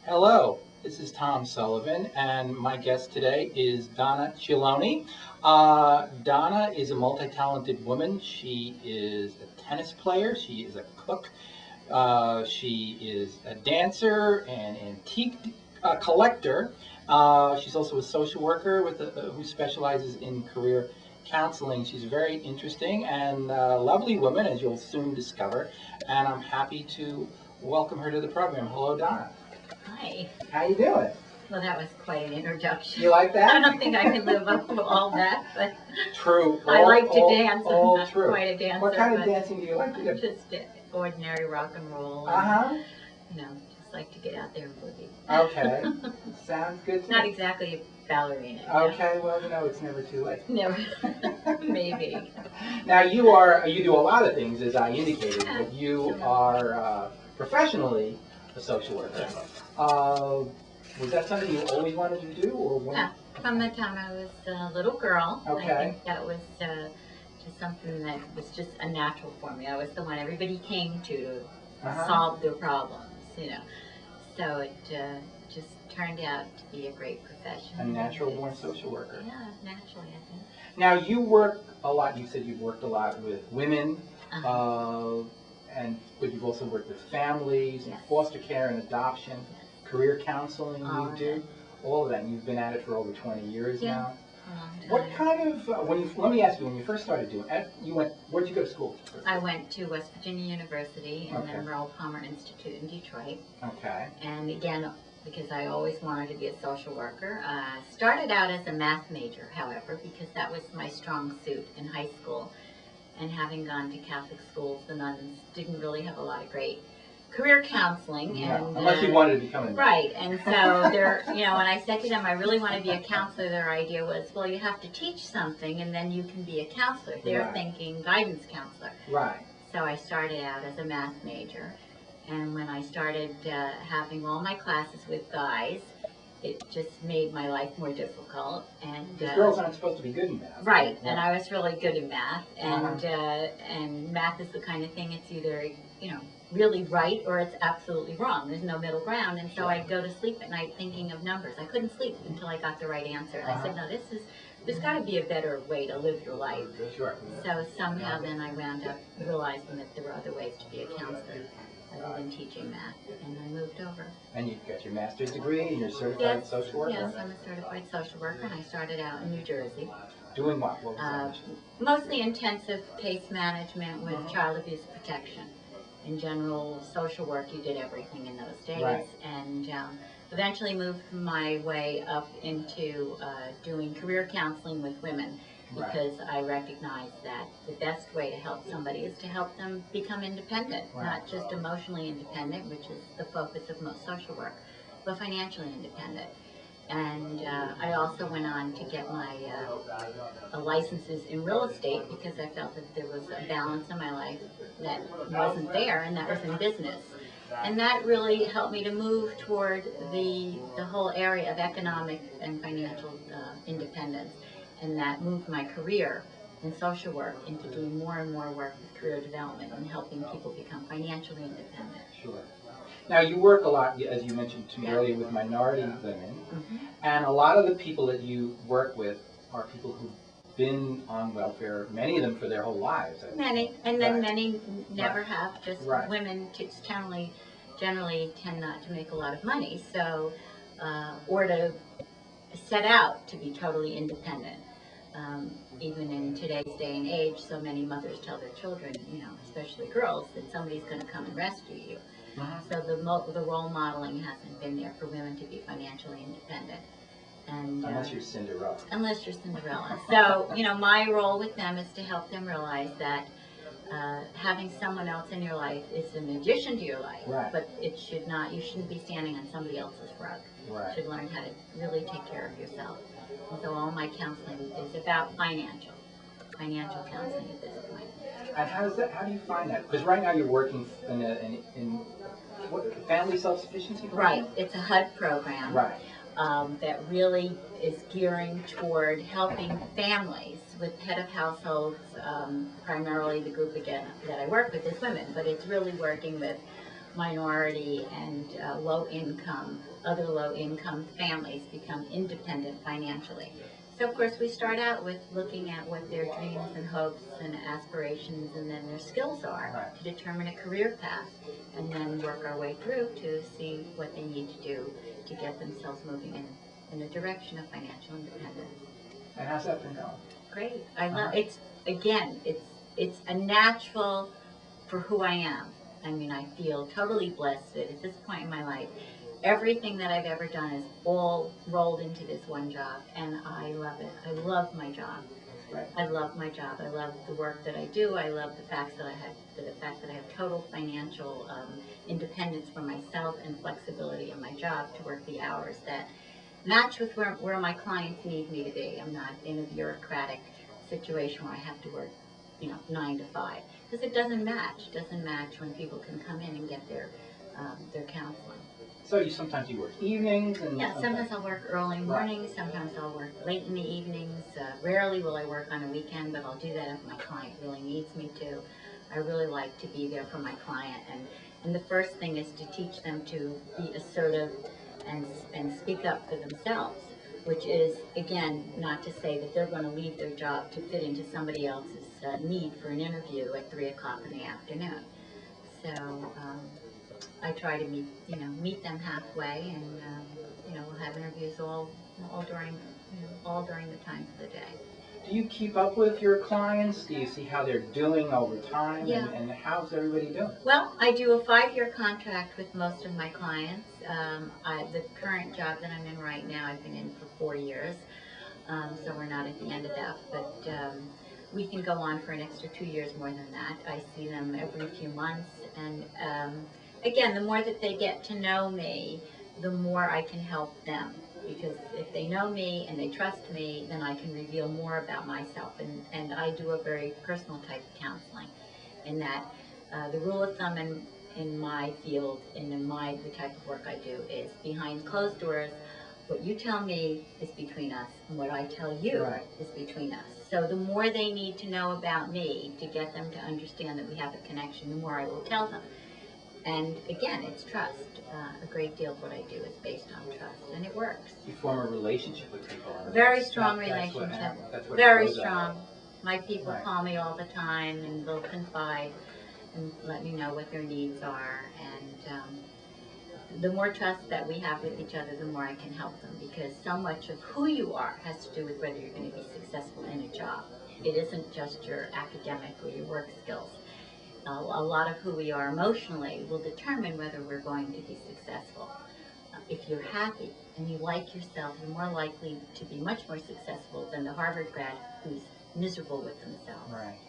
Hello, this is Tom Sullivan, and my guest today is Donna. Donna is a multi-talented woman. She is a tennis player, she is a cook, she is a dancer, an antique collector. She's also a social worker who specializes in career counseling. She's a very interesting and lovely woman, as you'll soon discover, and I'm happy to welcome her to the program. Hello, Donna. Hi. How you doing? Well, that was quite an introduction. You like that? I don't think I can live up to all that, but True. I like to dance. All I'm not true. quite a dancer. What kind of dancing do you like to do? Just ordinary rock and roll. Uh-huh. You know, just like to get out there and boogie. Okay. Sounds good to Not me. exactly a ballerina. Okay, well, it's never too late. Never. Maybe. Now, you do a lot of things, as I indicated, but you are professionally a social worker. Was that something you always wanted to do, or when? From the time I was a little girl. Okay. I think that was just something that was just a natural for me. I was the one everybody came to solve their problems, you know. So it just turned out to be a great profession. A natural-born social worker. Yeah, naturally, I think. Now, you work a lot. You said you've worked a lot with women, but you've also worked with families, and foster care and adoption, career counseling. You do all of that. And you've been at it for over 20 years now. What kind of let me ask you, when you first started doing it, where'd you go to school? I went to West Virginia University and then Merle Palmer Institute in Detroit. Okay. And again, because I always wanted to be a social worker, started out as a math major, however, because that was my strong suit in high school. And having gone to Catholic schools, the nuns didn't really have a lot of great career counseling. No, unless you wanted to become a nun. Right, and so when I said to them, I really want to be a counselor, their idea was, well, you have to teach something and then you can be a counselor. They're thinking guidance counselor. Right. So I started out as a math major, and when I started having all my classes with guys, it just made my life more difficult. And because girls aren't supposed to be good in math. Right, and I was really good in math, and math is the kind of thing, it's either, really right or it's absolutely wrong. There's no middle ground, and so I'd go to sleep at night thinking of numbers. I couldn't sleep until I got the right answer. And I said, no, there's got to be a better way to live your life. Sure. So somehow then I wound up realizing that there were other ways to be a counselor other than teaching math, and I moved over. And you got your master's degree and you're certified social worker? Yes, I'm a certified social worker, and I started out in New Jersey. Doing what? What was that? Mostly intensive case management with child abuse protection. In general, social work, you did everything in those days. Right. And eventually moved my way up into doing career counseling with women, because I recognized that the best way to help somebody is to help them become independent, not just emotionally independent, which is the focus of most social work, but financially independent. And I also went on to get my licenses in real estate, because I felt that there was a balance in my life that wasn't there, and that was in business. And that really helped me to move toward the whole area of economic and financial independence. And that moved my career in social work into doing more and more work with career development and helping people become financially independent. Sure. Now, you work a lot, as you mentioned to me earlier, with minority women, and a lot of the people that you work with are people who've been on welfare, many of them for their whole lives. Many, and then many never have. Just women generally tend not to make a lot of money, so or to set out to be totally independent. Even in today's day and age, so many mothers tell their children, especially girls, that somebody's going to come and rescue you. So the role modeling hasn't been there for women to be financially independent. And, unless you're Cinderella. Unless you're Cinderella. So, my role with them is to help them realize that having someone else in your life is an addition to your life, but you shouldn't be standing on somebody else's rug. You should learn how to really take care of yourself. And so all my counseling is about financial counseling at this point. And how do you find that? Because right now you're working in what, family self-sufficiency program? Right. It's a HUD program. That really is gearing toward helping families with head of households. Primarily the group again that I work with is women, but it's really working with minority and other low income families become independent financially. So of course we start out with looking at what their dreams and hopes and aspirations and then their skills are to determine a career path, and then work our way through to see what they need to do to get themselves moving in a direction of financial independence. And how's that been going? Great. I love it's a natural for who I am. I mean, I feel totally blessed that at this point in my life, everything that I've ever done is all rolled into this one job, and I love it. I love my job. Right. I love my job. I love the work that I do. I love the fact that I have total financial independence for myself and flexibility in my job to work the hours that match with where my clients need me to be. I'm not in a bureaucratic situation where I have to work, 9 to 5, because it doesn't match. It doesn't match when people can come in and get their counseling. So sometimes you work evenings and yeah, sometimes I'll work early mornings, sometimes I'll work late in the evenings. Rarely will I work on a weekend, but I'll do that if my client really needs me to. I really like to be there for my client, and the first thing is to teach them to be assertive and speak up for themselves, which is, again, not to say that they're going to leave their job to fit into somebody else's need for an interview at 3 o'clock in the afternoon. So I try to meet them halfway, and we'll have interviews all during the times of the day. Do you keep up with your clients? Do you see how they're doing over time? Yeah. And how's everybody doing? Well, I do a 5-year contract with most of my clients. The current job that I'm in right now, I've been in for 4 years, so we're not at the end of that, but we can go on for an extra 2 years more than that. I see them every few months, and again, the more that they get to know me, the more I can help them. Because if they know me and they trust me, then I can reveal more about myself. And I do a very personal type of counseling, in that the rule of thumb in my field and in the type of work I do is behind closed doors. What you tell me is between us, and what I tell you is between us. So the more they need to know about me to get them to understand that we have a connection, the more I will tell them. And again, it's trust. A great deal of what I do is based on trust, and it works. You form a relationship with people. Very strong relationship. Very strong. My people call me all the time, and they'll confide and let me know what their needs are. And the more trust that we have with each other, the more I can help them, because so much of who you are has to do with whether you're going to be successful in a job. It isn't just your academic or your work skills. A lot of who we are emotionally will determine whether we're going to be successful. If you're happy and you like yourself, you're more likely to be much more successful than the Harvard grad who's miserable with themselves. Right.